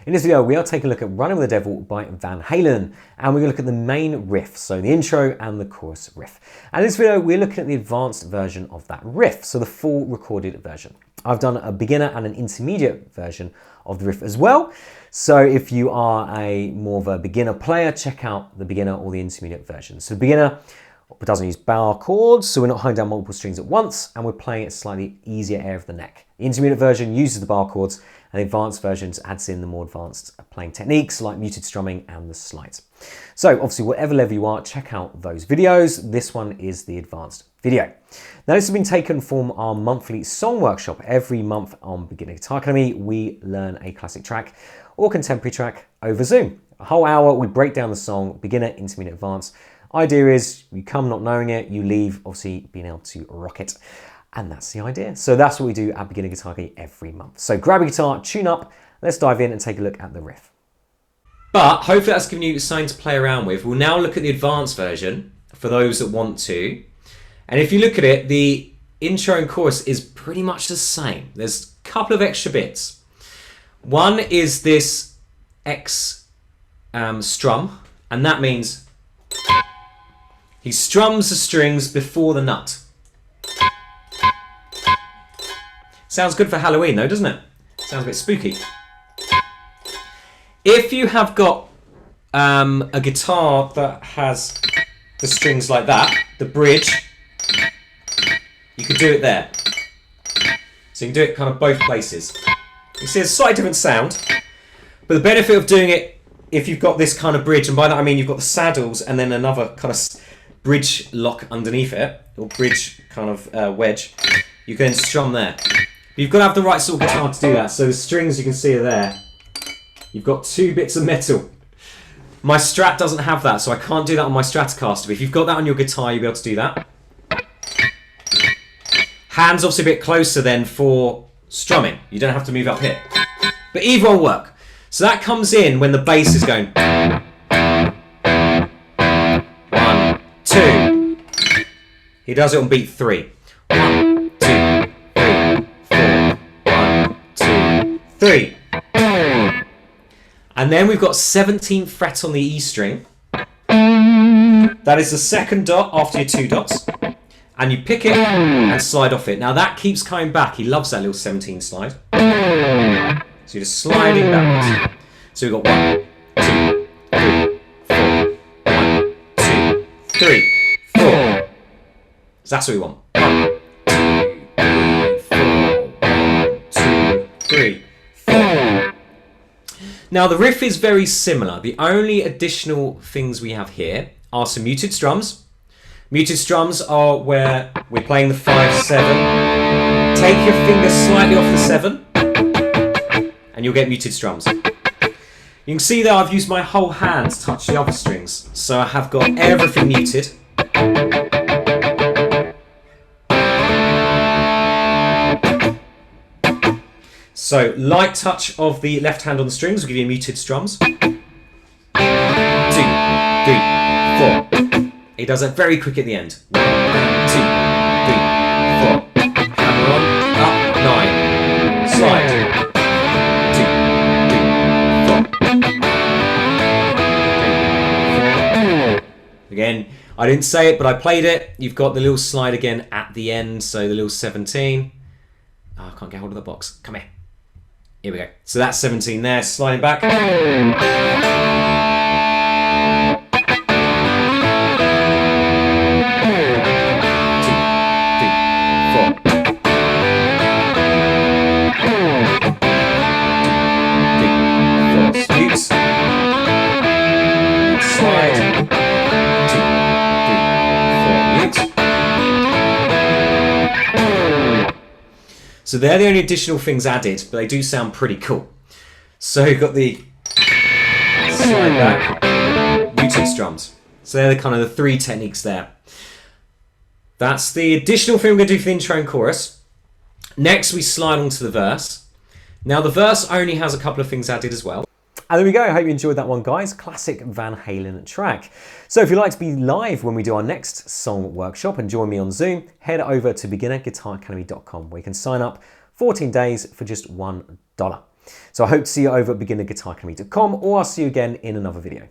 In this video, we are taking a look at Runnin With The Devil by Van Halen, and we're going to look at the main riff, so the intro and the chorus riff. And in this video, we're looking at the advanced version of that riff, so the full recorded version. I've done a beginner and an intermediate version of the riff as well. So if you are more of a beginner player, check out the beginner or the intermediate version. So the beginner doesn't use bar chords, so we're not holding down multiple strings at once, and we're playing at slightly easier air of the neck. The intermediate version uses the bar chords, and the advanced version adds in the more advanced playing techniques like muted strumming and the slides. So obviously, whatever level you are, check out those videos. This one is the advanced video. Now, this has been taken from our monthly song workshop. Every month on Beginner Guitar Academy, we learn a classic track or contemporary track over Zoom. A whole hour, we break down the song, beginner, intermediate, advanced. Idea is you come not knowing it, you leave obviously being able to rock it. And that's the idea. So that's what we do at Beginner Guitar Academy every month. So grab a guitar, tune up, let's dive in and take a look at the riff. But hopefully that's given you something to play around with. We'll now look at the advanced version for those that want to. And if you look at it, the intro and chorus is pretty much the same. There's a couple of extra bits. One is this X strum, and that means he strums the strings before the nut. Sounds good for Halloween though, doesn't it? Sounds a bit spooky. If you have got a guitar that has the strings like that, the bridge, you could do it there. So you can do it kind of both places. You see, it's a slightly different sound, but the benefit of doing it if you've got this kind of bridge, and by that I mean you've got the saddles and then another kind of bridge lock underneath it, or bridge kind of wedge, you can strum there. But you've got to have the right sort of guitar to do that. So the strings you can see are there. You've got two bits of metal. My Strat doesn't have that, so I can't do that on my Stratocaster. But if you've got that on your guitar, you'll be able to do that. Hands obviously a bit closer then for strumming. You don't have to move up here. But either will work. So that comes in when the bass is going 1, 2. He does it on beat 3. 1, 2, 3, 4. 1, 2, 3. And then we've got 17th fret on the E string. That is the second dot after your 2 dots. And you pick it and slide off it. Now that keeps coming back. He loves that little 17 slide. So you're just sliding backwards. So we've got 1, 2, 3, 4. 1, 2, 3, 4. So that's what we want. 1, 2, 3, 4. 1, 2, 3, 4. Now the riff is very similar. The only additional things we have here are some muted strums. Muted strums are where we're playing the 5-7. Take your finger slightly off the 7, and you'll get muted strums. You can see that I've used my whole hand to touch the other strings, so I have got everything muted. So light touch of the left hand on the strings will give you muted strums. 2, 3, 4. He does that very quick at the end. 1, 2, 3, 4. Hammer on, up, 9. Slide. 2, 3, 4. Again, I didn't say it, but I played it. You've got the little slide again at the end, so the little 17. Oh, I can't get hold of the box. Come here. Here we go. So that's 17 there, sliding back. 2, 3, 4. So they're the only additional things added, but they do sound pretty cool. So you've got the slide back, muted strums. So they're kind of the 3 techniques there. That's the additional thing we're going to do for the intro and chorus. Next, we slide onto the verse. Now the verse only has a couple of things added as well. And there we go. I hope you enjoyed that one, guys. Classic Van Halen track. So if you'd like to be live when we do our next song workshop and join me on Zoom, head over to beginnerguitaracademy.com where you can sign up 14 days for just $1. So I hope to see you over at beginnerguitaracademy.com, or I'll see you again in another video.